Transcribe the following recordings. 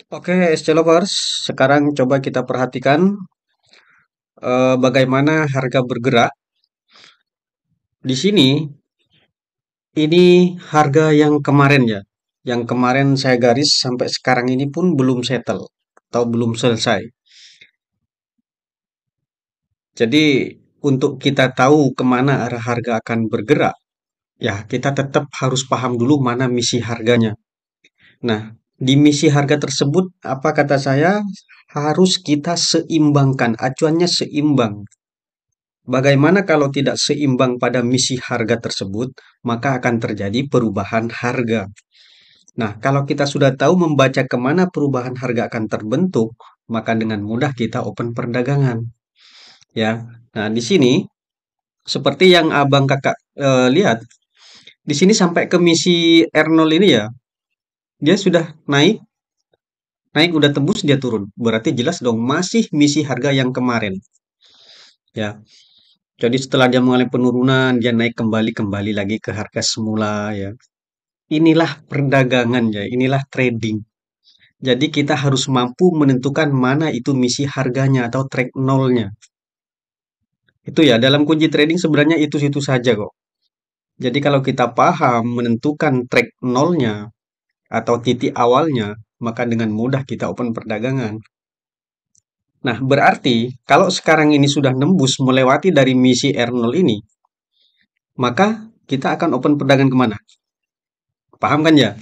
Oke, SC Lovers, sekarang coba kita perhatikan bagaimana harga bergerak. Di sini, ini harga yang kemarin ya. Yang kemarin saya garis sampai sekarang ini pun belum settle atau belum selesai. Jadi, untuk kita tahu kemana arah harga akan bergerak, ya kita tetap harus paham dulu mana misi harganya. Nah, di misi harga tersebut, apa kata saya, harus kita seimbangkan, acuannya seimbang. Bagaimana kalau tidak seimbang pada misi harga tersebut, maka akan terjadi perubahan harga. Nah, kalau kita sudah tahu membaca kemana perubahan harga akan terbentuk, maka dengan mudah kita open perdagangan. Ya, nah di sini seperti yang abang kakak lihat, di sini sampai ke misi R0 ini ya, dia sudah naik, naik udah tembus dia turun. Berarti jelas dong masih misi harga yang kemarin. Ya, jadi setelah dia mengalami penurunan, dia naik kembali kembali lagi ke harga semula ya. Inilah perdagangan ya, inilah trading. Jadi kita harus mampu menentukan mana itu misi harganya atau track nolnya. Itu ya, dalam kunci trading sebenarnya itu saja kok. Jadi kalau kita paham menentukan track nolnya atau titik awalnya, maka dengan mudah kita open perdagangan. Nah, berarti kalau sekarang ini sudah nembus melewati dari misi R0 ini, maka kita akan open perdagangan kemana? Paham kan ya?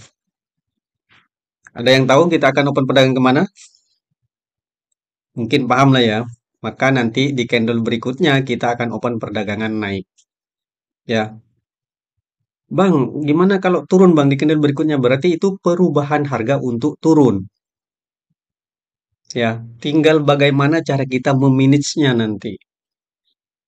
Ada yang tahu kita akan open perdagangan kemana? Mungkin paham lah ya. Maka nanti di candle berikutnya kita akan open perdagangan naik. Ya, Bang, gimana kalau turun Bang di candle berikutnya? Berarti itu perubahan harga untuk turun. Ya, tinggal bagaimana cara kita memanagenya nanti.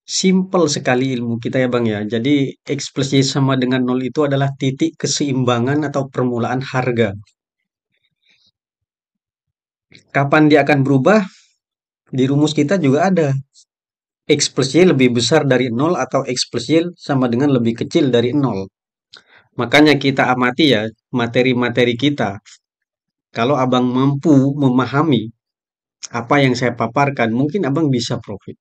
Simple sekali ilmu kita ya Bang ya. Jadi X plus Y sama dengan nol itu adalah titik keseimbangan atau permulaan harga. Kapan dia akan berubah? Di rumus kita juga ada. X plus Y lebih besar dari nol atau X plus Y sama dengan lebih kecil dari nol. Makanya kita amati ya materi-materi kita. Kalau abang mampu memahami apa yang saya paparkan, mungkin abang bisa profit.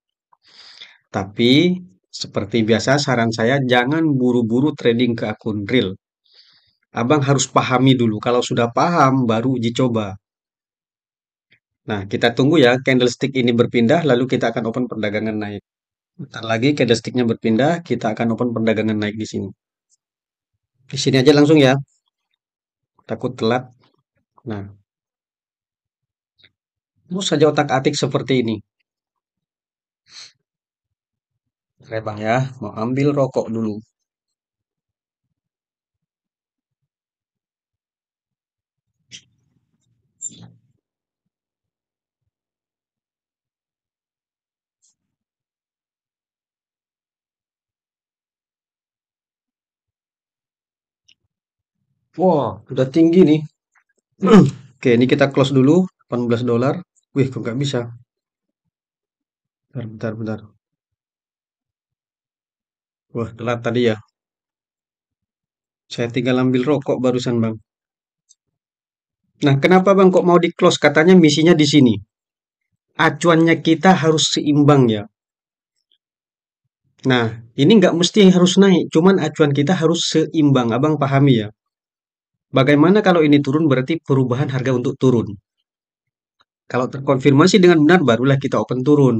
Tapi seperti biasa saran saya jangan buru-buru trading ke akun real. Abang harus pahami dulu. Kalau sudah paham baru uji coba. Nah, kita tunggu ya candlestick ini berpindah lalu kita akan open perdagangan naik. Bentar lagi candlesticknya berpindah, kita akan open perdagangan naik di sini. Di sini aja langsung ya, takut telat. Nah, terus saja otak-atik seperti ini. Oke bang ya, mau ambil rokok dulu. Wah, udah tinggi nih. Oke, ini kita close dulu, 18 dolar. Wih, kok nggak bisa? Bentar, bentar, bentar. Wah, telat tadi ya. Saya tinggal ambil rokok barusan bang. Nah, kenapa bang kok mau di close? Katanya misinya di sini. Acuannya kita harus seimbang ya. Nah, ini nggak mesti harus naik, cuman acuan kita harus seimbang. Abang pahami ya. Bagaimana kalau ini turun berarti perubahan harga untuk turun. Kalau terkonfirmasi dengan benar barulah kita open turun.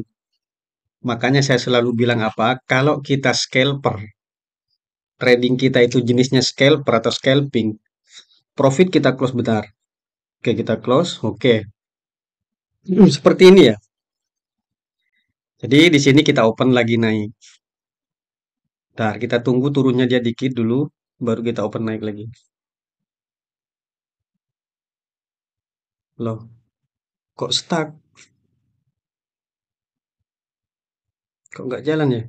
Makanya saya selalu bilang apa? Kalau kita scalper, trading kita itu jenisnya scalper atau scalping, profit kita close bentar. Oke, kita close. Oke. Seperti ini ya. Jadi di sini kita open lagi naik. Bentar, kita tunggu turunnya dia dikit dulu, baru kita open naik lagi. Loh, kok stuck? Kok nggak jalan ya?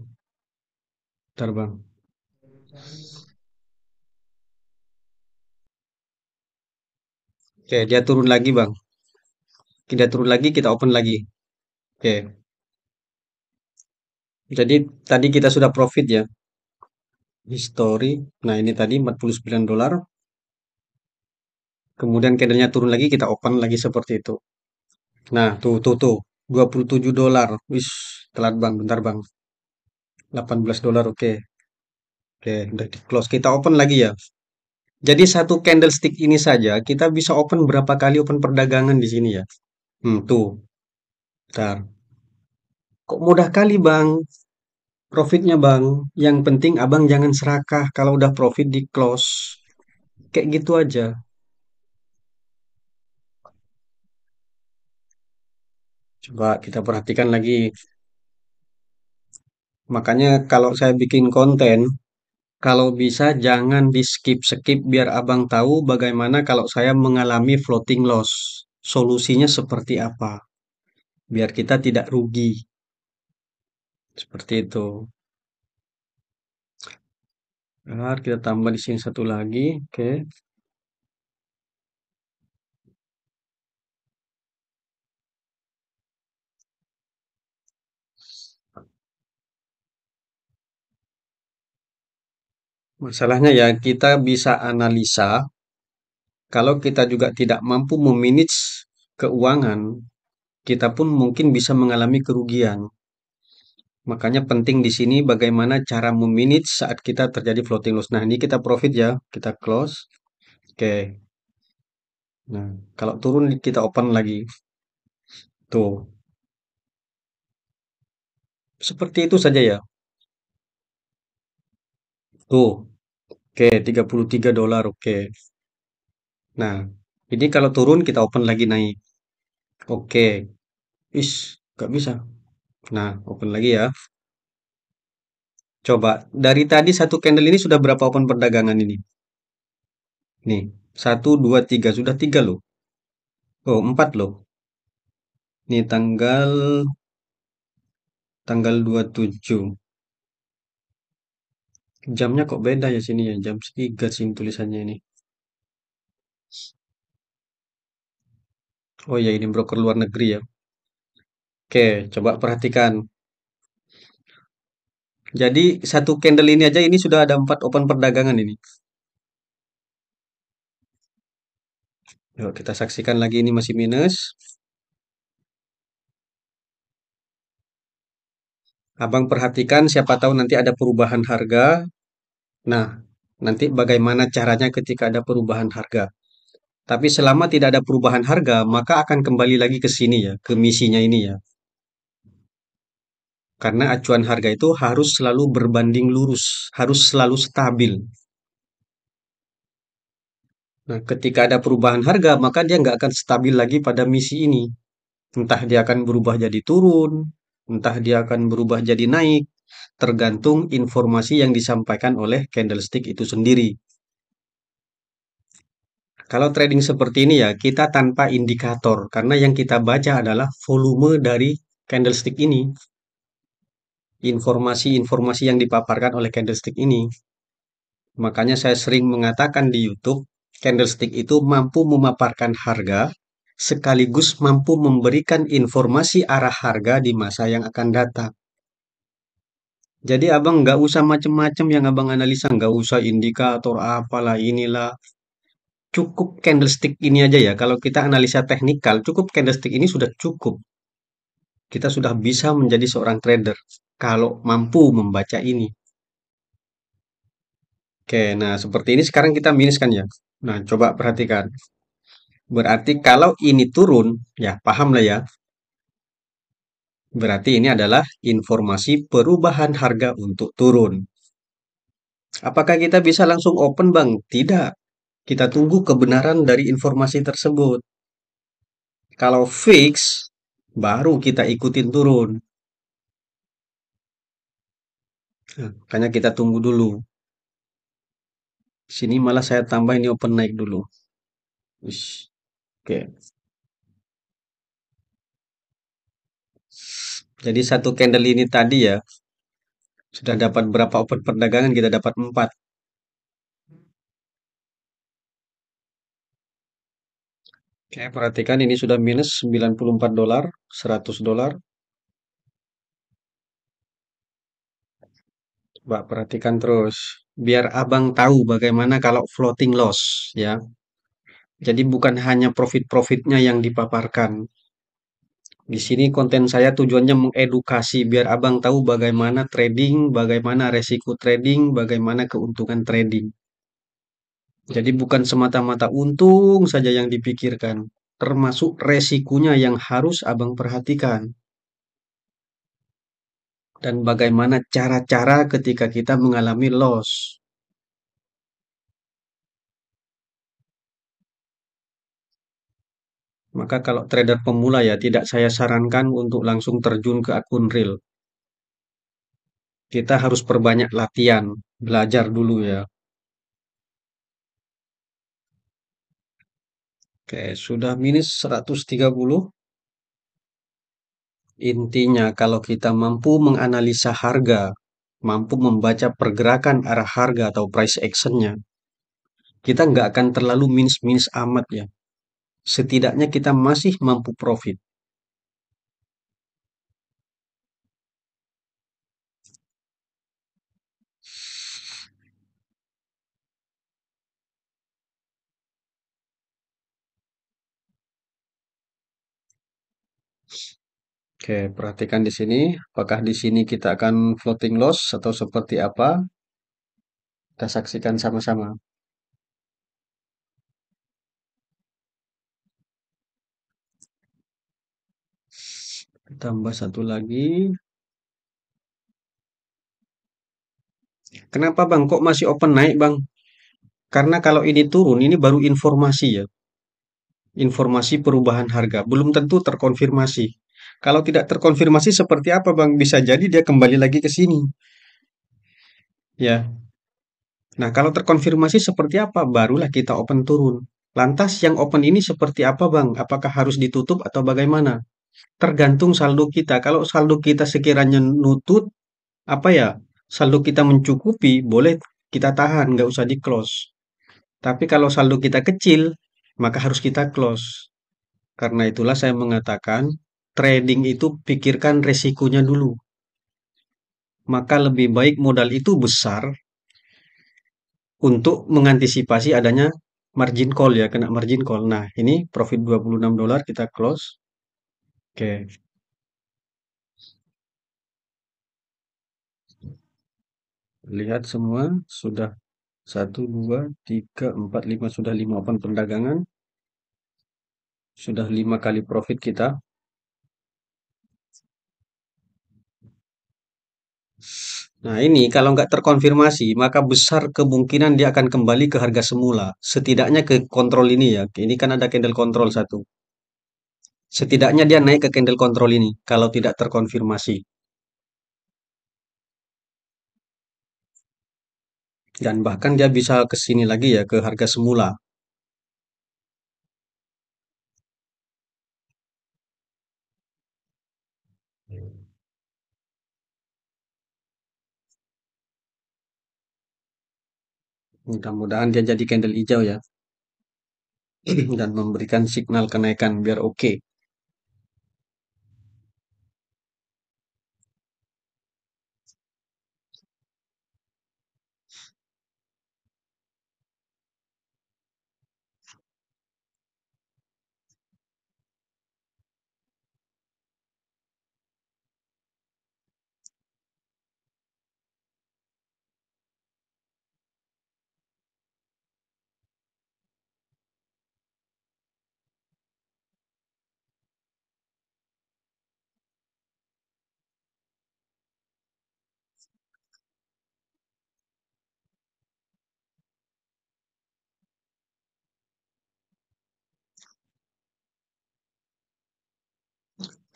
Bentar bang. Oke, dia turun lagi bang. Kita turun lagi, kita open lagi. Oke, jadi tadi kita sudah profit ya. History. Nah, ini tadi 49 dolar. Kemudian candlenya turun lagi, kita open lagi seperti itu. Nah, tuh. $27. Wis, telat bang, bentar bang. $18, oke. Oke, udah di close. Kita open lagi ya. Jadi satu candlestick ini saja, kita bisa open berapa kali open perdagangan di sini ya. Tuh. Bentar. Kok mudah kali bang? Profitnya bang. Yang penting abang jangan serakah kalau udah profit di close. Kayak gitu aja. Coba kita perhatikan lagi. Makanya kalau saya bikin konten, kalau bisa jangan di skip-skip biar abang tahu bagaimana kalau saya mengalami floating loss. Solusinya seperti apa? Biar kita tidak rugi. Seperti itu. Bentar, kita tambah di sini satu lagi. Oke. Masalahnya ya kita bisa analisa kalau kita juga tidak mampu memanage keuangan, kita pun mungkin bisa mengalami kerugian. Makanya penting di sini bagaimana cara memanage saat kita terjadi floating loss. Nah, ini kita profit ya, kita close. Oke. Nah, kalau turun kita open lagi. Tuh, seperti itu saja ya. Tuh, oke, $33. Oke. Nah, ini kalau turun kita open lagi naik. Oke. Is, nggak bisa. Nah, open lagi ya. Coba, dari tadi satu candle ini sudah berapa open perdagangan ini? Nih, satu, dua, tiga. Sudah tiga loh. Oh, empat loh. Nih, tanggal 27. Jamnya kok beda ya sini ya? Jam 3 sini tulisannya ini. Oh ya, ini broker luar negeri ya. Oke, coba perhatikan. Jadi, satu candle ini aja ini sudah ada empat open perdagangan ini. Yuk, kita saksikan lagi ini masih minus. Abang perhatikan siapa tahu nanti ada perubahan harga. Nah, nanti bagaimana caranya ketika ada perubahan harga. Tapi selama tidak ada perubahan harga, maka akan kembali lagi ke sini ya, ke misinya ini ya. Karena acuan harga itu harus selalu berbanding lurus, harus selalu stabil. Nah, ketika ada perubahan harga, maka dia nggak akan stabil lagi pada misi ini. Entah dia akan berubah jadi turun, entah dia akan berubah jadi naik, tergantung informasi yang disampaikan oleh candlestick itu sendiri. Kalau trading seperti ini ya, kita tanpa indikator, karena yang kita baca adalah volume dari candlestick ini. Informasi-informasi yang dipaparkan oleh candlestick ini. Makanya saya sering mengatakan di YouTube, candlestick itu mampu memaparkan harga sekaligus mampu memberikan informasi arah harga di masa yang akan datang. Jadi abang nggak usah macem-macem yang abang analisa, nggak usah indikator apalah inilah. Cukup candlestick ini aja ya. Kalau kita analisa teknikal, cukup candlestick ini sudah cukup. Kita sudah bisa menjadi seorang trader kalau mampu membaca ini. Oke, nah seperti ini sekarang kita minus kan ya. Nah, coba perhatikan. Berarti kalau ini turun, ya paham lah ya. Berarti ini adalah informasi perubahan harga untuk turun. Apakah kita bisa langsung open, Bang? Tidak. Kita tunggu kebenaran dari informasi tersebut. Kalau fix, baru kita ikutin turun. Nah, makanya kita tunggu dulu. Sini malah saya tambah ini open naik dulu. Wish. Oke. Jadi satu candle ini tadi ya, sudah dapat berapa open perdagangan? Kita dapat 4. Oke, perhatikan ini sudah minus $94, $100. Coba perhatikan terus. Biar abang tahu bagaimana kalau floating loss ya. Jadi bukan hanya profit-profitnya yang dipaparkan. Di sini konten saya tujuannya mengedukasi biar abang tahu bagaimana trading, bagaimana resiko trading, bagaimana keuntungan trading. Jadi bukan semata-mata untung saja yang dipikirkan, termasuk resikonya yang harus abang perhatikan. Dan bagaimana cara-cara ketika kita mengalami loss. Maka kalau trader pemula ya tidak saya sarankan untuk langsung terjun ke akun real. Kita harus perbanyak latihan, belajar dulu ya. Oke, sudah minus 130. Intinya kalau kita mampu menganalisa harga, mampu membaca pergerakan arah harga atau price actionnya, kita nggak akan terlalu minus-minus amat ya. Setidaknya kita masih mampu profit. Oke, perhatikan di sini. Apakah di sini kita akan floating loss atau seperti apa? Kita saksikan sama-sama. Tambah satu lagi. Kenapa Bang? Kok masih open naik Bang? Karena kalau ini turun, ini baru informasi ya. Informasi perubahan harga. Belum tentu terkonfirmasi. Kalau tidak terkonfirmasi seperti apa Bang? Bisa jadi dia kembali lagi ke sini. Ya. Nah, kalau terkonfirmasi seperti apa? Barulah kita open turun. Lantas yang open ini seperti apa Bang? Apakah harus ditutup atau bagaimana? Tergantung saldo kita. Kalau saldo kita sekiranya nutut, apa ya? Saldo kita mencukupi, boleh kita tahan, nggak usah di close. Tapi kalau saldo kita kecil, maka harus kita close. Karena itulah saya mengatakan, trading itu pikirkan resikonya dulu. Maka lebih baik modal itu besar untuk mengantisipasi adanya margin call ya, kena margin call. Nah, ini profit $26 kita close. Oke, lihat semua sudah satu, 2, 3, 4, 5, sudah 5 open perdagangan, sudah 5 kali profit kita. Nah, ini kalau nggak terkonfirmasi, maka besar kemungkinan dia akan kembali ke harga semula. Setidaknya ke kontrol ini ya. Ini kan ada candle kontrol satu. Setidaknya dia naik ke candle kontrol ini kalau tidak terkonfirmasi. Dan bahkan dia bisa ke sini lagi ya, ke harga semula. Mudah-mudahan dia jadi candle hijau ya. Dan memberikan signal kenaikan biar oke.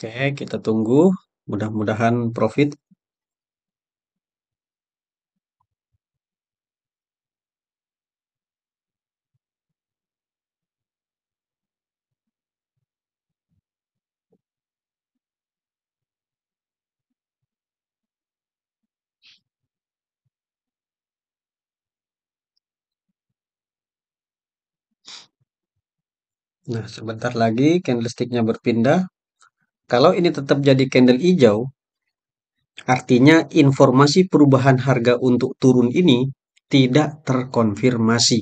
Oke, kita tunggu. Mudah-mudahan profit. Nah, sebentar lagi candlesticknya berpindah. Kalau ini tetap jadi candle hijau, artinya informasi perubahan harga untuk turun ini tidak terkonfirmasi.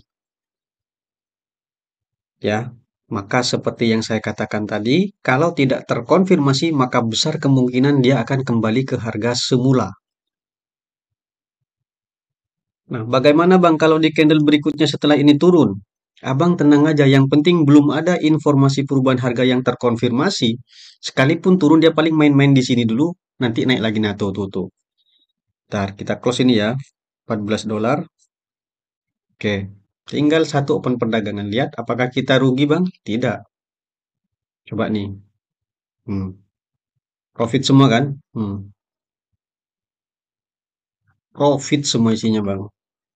Ya, maka seperti yang saya katakan tadi, kalau tidak terkonfirmasi, maka besar kemungkinan dia akan kembali ke harga semula. Nah, bagaimana Bang kalau di candle berikutnya setelah ini turun? Abang tenang aja, yang penting belum ada informasi perubahan harga yang terkonfirmasi. Sekalipun turun dia paling main-main di sini dulu, nanti naik lagi. Nah, tuh. Ntar kita close ini ya, 14 dolar. Oke, tinggal satu open perdagangan. Lihat apakah kita rugi Bang? Tidak. Coba nih. Hmm. Profit semua kan? Profit semua isinya Bang.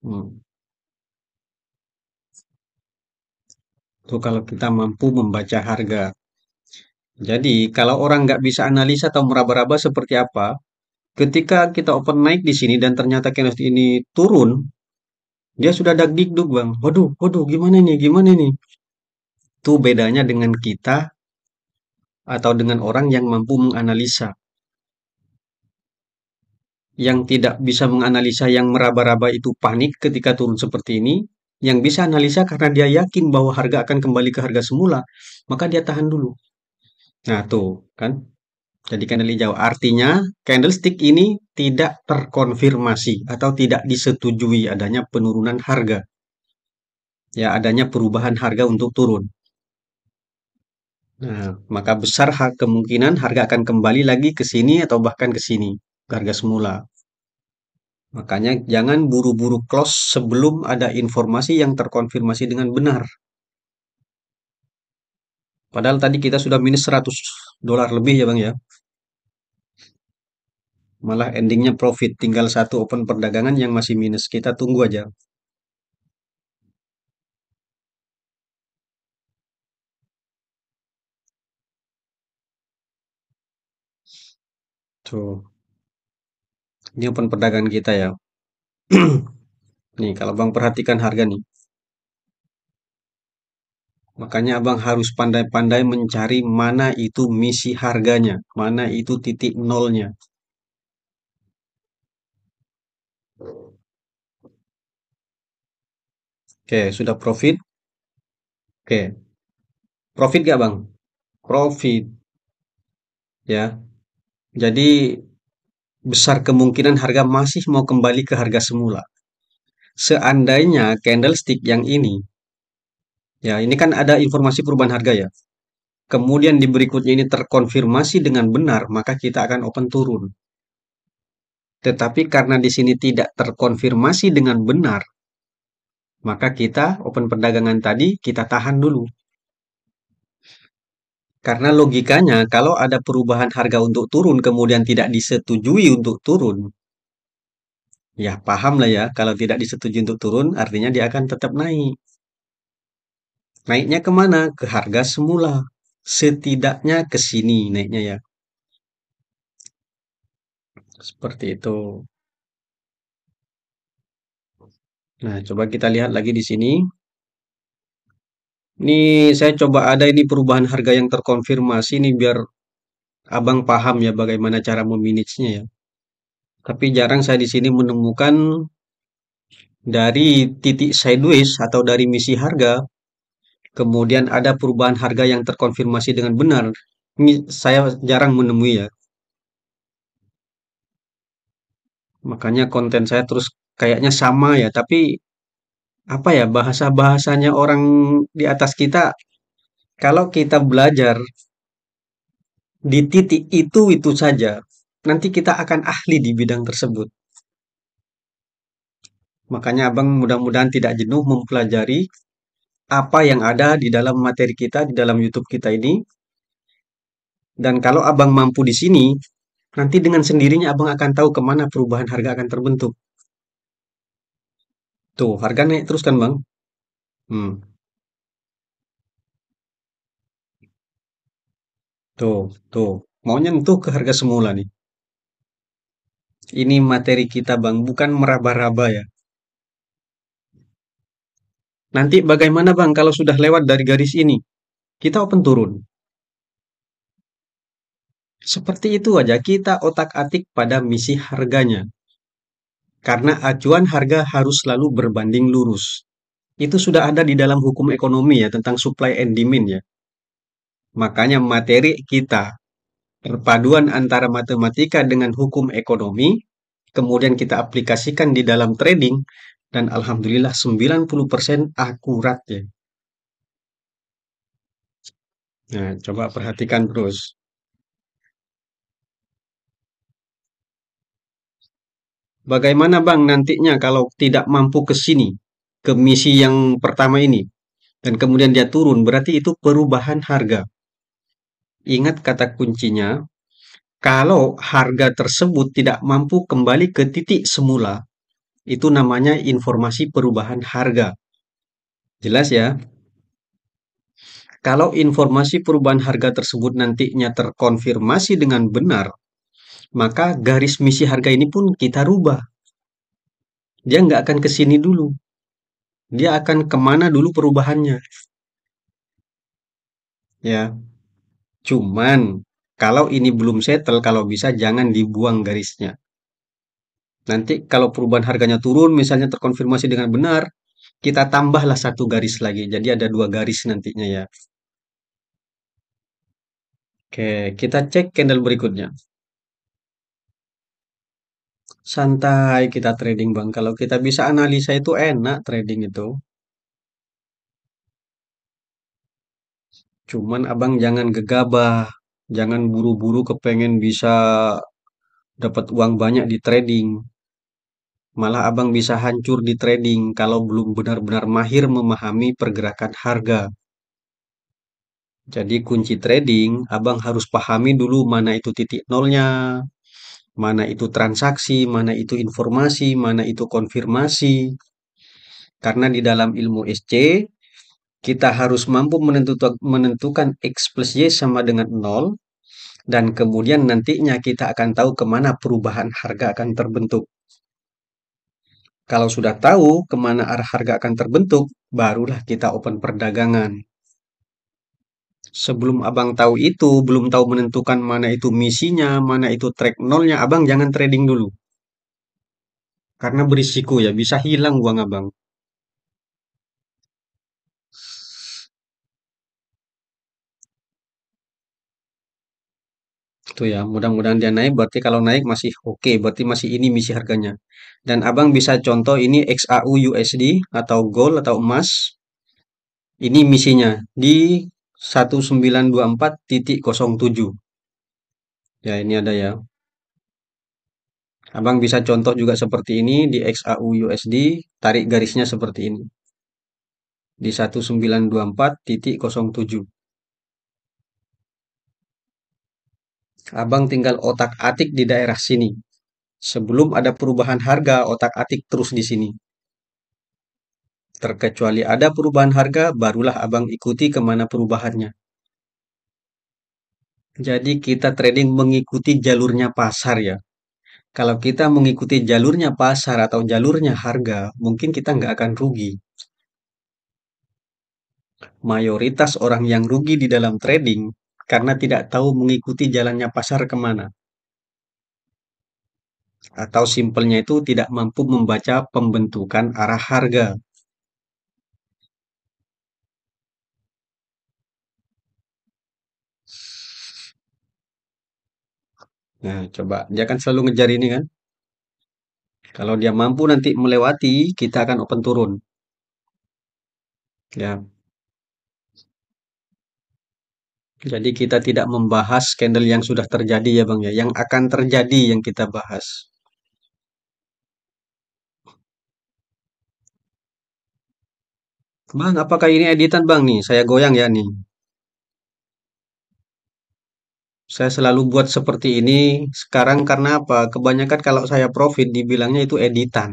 Hmm. Itu kalau kita mampu membaca harga. Jadi, kalau orang nggak bisa analisa atau meraba-raba seperti apa, ketika kita open naik di sini dan ternyata candlestick ini turun, dia sudah dagdikduk bang. Waduh, gimana nih? Itu bedanya dengan kita atau dengan orang yang mampu menganalisa. Yang tidak bisa menganalisa, yang meraba-raba itu panik ketika turun seperti ini. Yang bisa analisa karena dia yakin bahwa harga akan kembali ke harga semula, maka dia tahan dulu. Nah tuh, kan? Jadi candle hijau artinya candlestick ini tidak terkonfirmasi atau tidak disetujui adanya penurunan harga. Ya, adanya perubahan harga untuk turun. Nah, maka besar kemungkinan harga akan kembali lagi ke sini atau bahkan ke sini, ke harga semula. Makanya jangan buru-buru close sebelum ada informasi yang terkonfirmasi dengan benar. Padahal tadi kita sudah minus 100 dolar lebih ya Bang ya. Malah endingnya profit, tinggal satu open perdagangan yang masih minus. Kita tunggu aja. Tuh, ini open perdagangan kita ya. Nih, kalau Bang perhatikan harga nih. Makanya Abang harus pandai-pandai mencari mana itu misi harganya, mana itu titik nolnya. Oke, sudah profit? Oke, profit gak Bang? Profit, ya. Jadi besar kemungkinan harga masih mau kembali ke harga semula. Seandainya candlestick yang ini, ya ini kan ada informasi perubahan harga ya. Kemudian di berikutnya ini terkonfirmasi dengan benar, maka kita akan open turun. Tetapi karena di sini tidak terkonfirmasi dengan benar, maka kita open perdagangan tadi kita tahan dulu. Karena logikanya kalau ada perubahan harga untuk turun kemudian tidak disetujui untuk turun, ya paham lah ya kalau tidak disetujui untuk turun artinya dia akan tetap naik. Naiknya kemana? Ke harga semula. Setidaknya ke sini naiknya ya. Seperti itu. Nah, coba kita lihat lagi di sini. Ini saya coba ada ini perubahan harga yang terkonfirmasi nih biar abang paham ya bagaimana cara memanagenya ya. Tapi jarang saya di sini menemukan dari titik sideways atau dari misi harga, kemudian ada perubahan harga yang terkonfirmasi dengan benar. Ini saya jarang menemui ya. Makanya konten saya terus kayaknya sama ya, tapi apa ya bahasa-bahasanya orang di atas kita kalau kita belajar di titik itu saja, nanti kita akan ahli di bidang tersebut. Makanya Abang mudah-mudahan tidak jenuh mempelajari apa yang ada di dalam materi kita, di dalam YouTube kita ini. Dan kalau Abang mampu di sini, nanti dengan sendirinya Abang akan tahu kemana perubahan harga akan terbentuk. Tuh, harga naik terus kan Bang? Hmm, tuh. Mau nyentuh ke harga semula nih. Ini materi kita Bang, bukan meraba-raba ya. Nanti bagaimana Bang kalau sudah lewat dari garis ini? Kita open turun. Seperti itu aja kita otak-atik pada misi harganya. Karena acuan harga harus selalu berbanding lurus. Itu sudah ada di dalam hukum ekonomi ya, tentang supply and demand ya. Makanya materi kita, perpaduan antara matematika dengan hukum ekonomi, kemudian kita aplikasikan di dalam trading, dan alhamdulillah 90% akurat ya. Nah, coba perhatikan terus. Bagaimana Bang nantinya kalau tidak mampu ke sini, ke misi yang pertama ini, dan kemudian dia turun, berarti itu perubahan harga. Ingat kata kuncinya, kalau harga tersebut tidak mampu kembali ke titik semula, itu namanya informasi perubahan harga. Jelas ya? Kalau informasi perubahan harga tersebut nantinya terkonfirmasi dengan benar, maka garis misi harga ini pun kita rubah. Dia nggak akan ke sini dulu. Dia akan kemana dulu perubahannya. Ya, cuman kalau ini belum settle, kalau bisa jangan dibuang garisnya. Nanti kalau perubahan harganya turun, misalnya terkonfirmasi dengan benar, kita tambahlah satu garis lagi. Jadi ada dua garis nantinya ya. Oke, kita cek candle berikutnya. Santai kita trading Bang. Kalau kita bisa analisa itu enak trading itu. Cuman abang jangan gegabah. Jangan buru-buru kepengen bisa dapat uang banyak di trading. Malah abang bisa hancur di trading kalau belum benar-benar mahir memahami pergerakan harga. Jadi kunci trading, abang harus pahami dulu mana itu titik nolnya, mana itu transaksi, mana itu informasi, mana itu konfirmasi. Karena di dalam ilmu SC, kita harus mampu menentukan X plus Y sama dengan nol, dan kemudian nantinya kita akan tahu kemana perubahan harga akan terbentuk. Kalau sudah tahu kemana arah harga akan terbentuk, barulah kita open perdagangan. Sebelum abang tahu itu, belum tahu menentukan mana itu misinya, mana itu track nolnya, abang jangan trading dulu. Karena berisiko ya, bisa hilang uang abang. Itu ya, mudah-mudahan dia naik, berarti kalau naik masih oke, berarti masih ini misi harganya. Dan abang bisa contoh ini XAU USD atau gold atau emas, ini misinya di 1924.07. Ya, ini ada ya. Abang bisa contoh juga seperti ini di XAU USD, tarik garisnya seperti ini. Di 1924.07. Abang tinggal otak-atik di daerah sini. Sebelum ada perubahan harga, otak-atik terus di sini. Terkecuali ada perubahan harga, barulah abang ikuti kemana perubahannya. Jadi kita trading mengikuti jalurnya pasar ya. Kalau kita mengikuti jalurnya pasar atau jalurnya harga, mungkin kita nggak akan rugi. Mayoritas orang yang rugi di dalam trading karena tidak tahu mengikuti jalannya pasar kemana. Atau simpelnya itu tidak mampu membaca pembentukan arah harga. Nah, coba dia kan selalu ngejar ini kan. Kalau dia mampu nanti melewati, kita akan open turun. Ya, jadi kita tidak membahas candle yang sudah terjadi ya Bang ya, yang akan terjadi yang kita bahas. Bang, apakah ini editan Bang nih? Saya goyang ya nih. Saya selalu buat seperti ini sekarang karena apa? Kebanyakan kalau saya profit dibilangnya itu editan.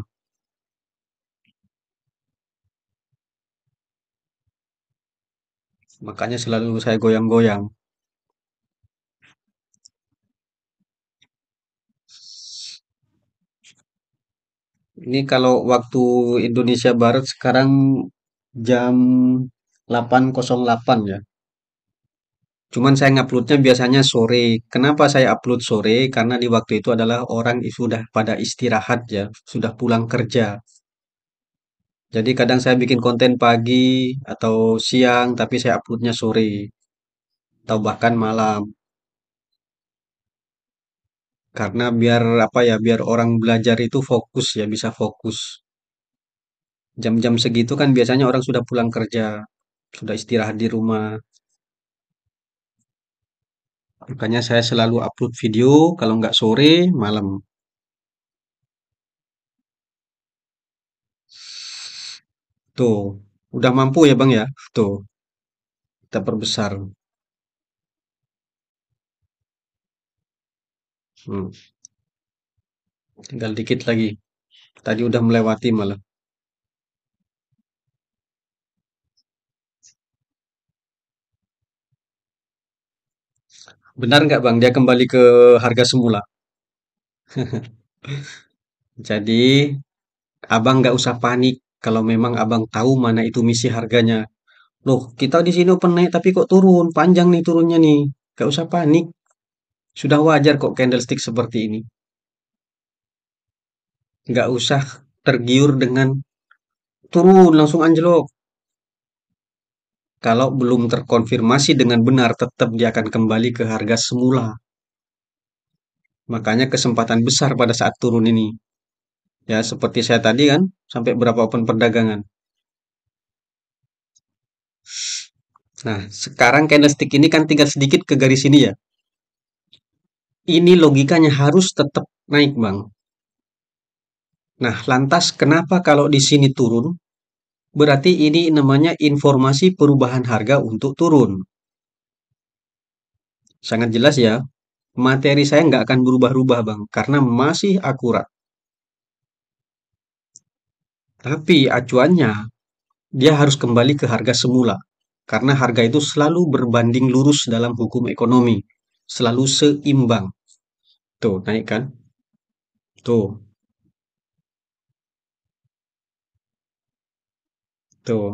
Makanya selalu saya goyang-goyang. Ini kalau waktu Indonesia Barat sekarang jam 8.08 ya. Cuman saya nguploadnya biasanya sore. Kenapa saya upload sore? Karena di waktu itu adalah orang sudah pada istirahat ya, sudah pulang kerja. Jadi kadang saya bikin konten pagi atau siang, tapi saya uploadnya sore atau bahkan malam. Karena biar apa ya, biar orang belajar itu fokus ya, bisa fokus. Jam-jam segitu kan biasanya orang sudah pulang kerja, sudah istirahat di rumah. Makanya saya selalu upload video kalau nggak sore, malam. Tuh, udah mampu ya Bang ya? Tuh, kita perbesar. Hmm, tinggal dikit lagi. Tadi udah melewati malah. Benar nggak Bang? Dia kembali ke harga semula. Jadi, Abang nggak usah panik kalau memang Abang tahu mana itu misi harganya. Loh, kita di sini open naik tapi kok turun? Panjang nih turunnya nih. Nggak usah panik. Sudah wajar kok candlestick seperti ini. Nggak usah tergiur dengan turun langsung anjlok. Kalau belum terkonfirmasi dengan benar, tetap dia akan kembali ke harga semula. Makanya kesempatan besar pada saat turun ini. Ya, seperti saya tadi kan, sampai berapa open perdagangan. Nah, sekarang candlestick ini kan tinggal sedikit ke garis ini ya. Ini logikanya harus tetap naik, Bang. Nah, lantas kenapa kalau di sini turun? Berarti ini namanya informasi perubahan harga untuk turun. Sangat jelas ya, materi saya nggak akan berubah-ubah, Bang, karena masih akurat. Tapi acuannya, dia harus kembali ke harga semula. Karena harga itu selalu berbanding lurus dalam hukum ekonomi. Selalu seimbang. Tuh, naik kan? Tuh, tuh.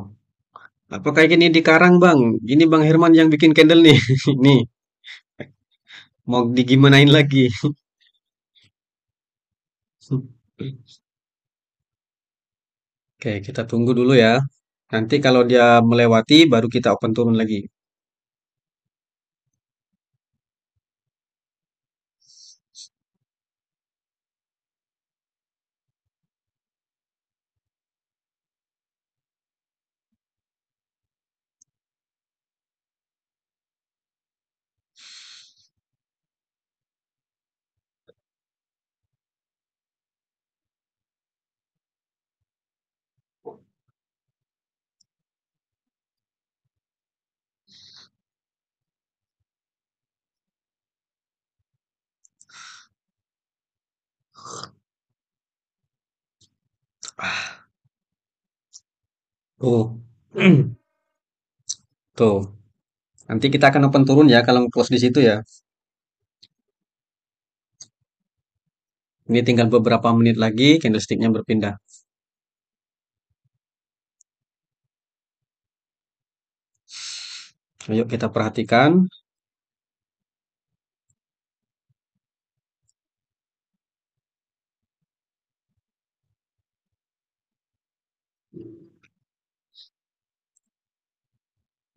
Apa kayak gini di Karang, Bang? Ini Bang Herman yang bikin candle nih. Nih, mau digimanain lagi? Oke, kita tunggu dulu ya. Nanti kalau dia melewati, baru kita open turun lagi. Ah, tuh. Tuh. Nanti kita akan open turun ya kalau close di situ ya. Ini tinggal beberapa menit lagi candlesticknya berpindah. Ayo kita perhatikan.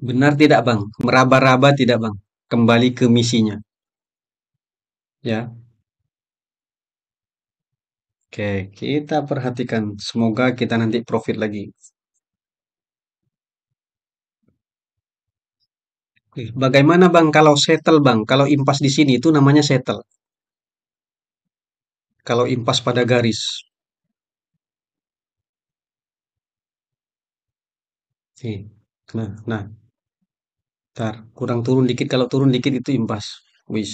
Benar tidak Bang? Meraba-raba tidak Bang? Kembali ke misinya. Ya. Oke, kita perhatikan. Semoga kita nanti profit lagi. Oke, bagaimana Bang kalau settle Bang? Kalau impas di sini itu namanya settle. Kalau impas pada garis. Nih. Nah, ntar. Kurang turun dikit. Kalau turun dikit itu impas. Wis.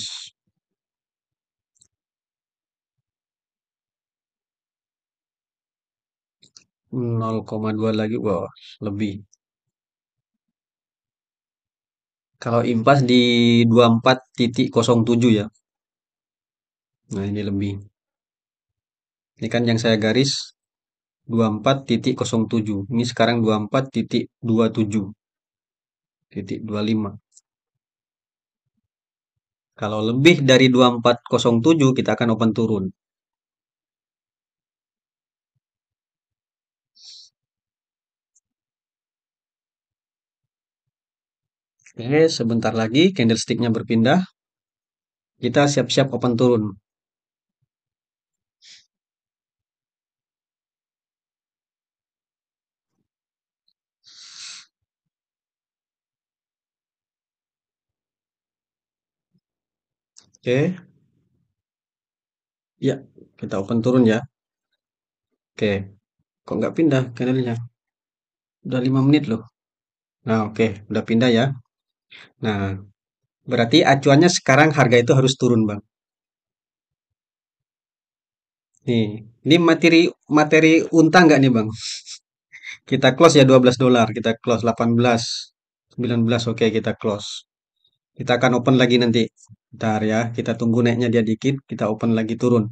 0,2 lagi. Wah, lebih. Kalau impas di 24,07 ya. Nah, ini lebih. Ini kan yang saya garis 24,07. Ini sekarang 24,27,25. Kalau lebih dari 24,07 kita akan open turun. Oke, sebentar lagi candlestick-nya berpindah. Kita siap-siap open turun. Oke, ya, kita open turun ya. Oke, kok nggak pindah candlenya? Udah 5 menit loh. Nah, oke, udah pindah ya. Nah, berarti acuannya sekarang harga itu harus turun, Bang. Nih, ini materi materi unta nggak nih, Bang? Kita close ya $12, kita close 18, 19, oke kita close. Kita akan open lagi nanti. Bentar ya, kita tunggu naiknya dia dikit, kita open lagi turun.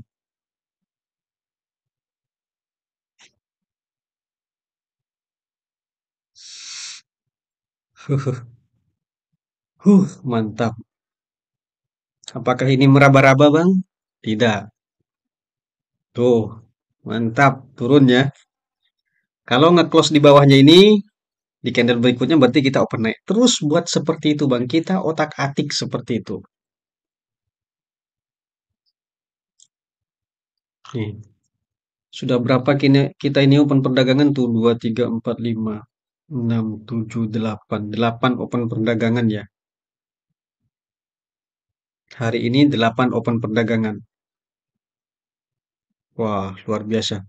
Mantap. Apakah ini meraba-raba, Bang? Tidak. Tuh, mantap turunnya. Kalau nge-close di bawahnya ini, di candle berikutnya berarti kita open naik. Terus buat seperti itu, Bang. Kita otak-atik seperti itu. Nih, sudah berapa kita ini open perdagangan tuh? 2, 3, 4, 5, 6, 7, 8. 8 open perdagangan ya. Hari ini 8 open perdagangan. Wah, luar biasa.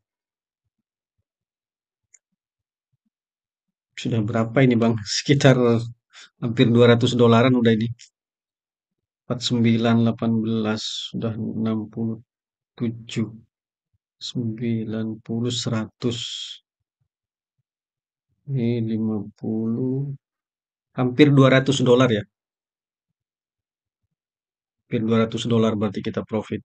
Sudah berapa ini, Bang? Sekitar hampir $200 udah ini. 49, 18, sudah 67, 90, 100. Ini 50, hampir $200 ya. Hampir $200 berarti kita profit.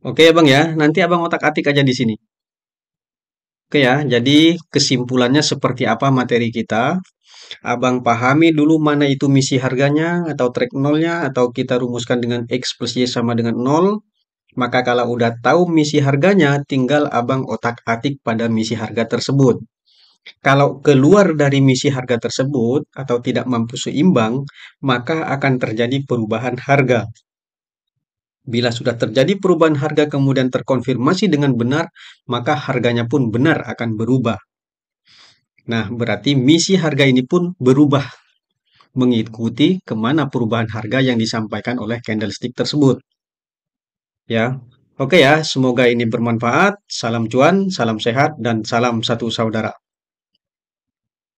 Oke ya, Bang ya. Nanti Abang otak-atik aja di sini. Oke ya, jadi kesimpulannya seperti apa materi kita? Abang pahami dulu mana itu misi harganya atau track nolnya atau kita rumuskan dengan X plus Y sama dengan nol. Maka kalau udah tahu misi harganya, tinggal abang otak-atik pada misi harga tersebut. Kalau keluar dari misi harga tersebut atau tidak mampu seimbang, maka akan terjadi perubahan harga. Bila sudah terjadi perubahan harga kemudian terkonfirmasi dengan benar, maka harganya pun benar akan berubah. Nah, berarti misi harga ini pun berubah mengikuti kemana perubahan harga yang disampaikan oleh candlestick tersebut. Ya, oke ya, semoga ini bermanfaat. Salam cuan, salam sehat, dan salam satu saudara.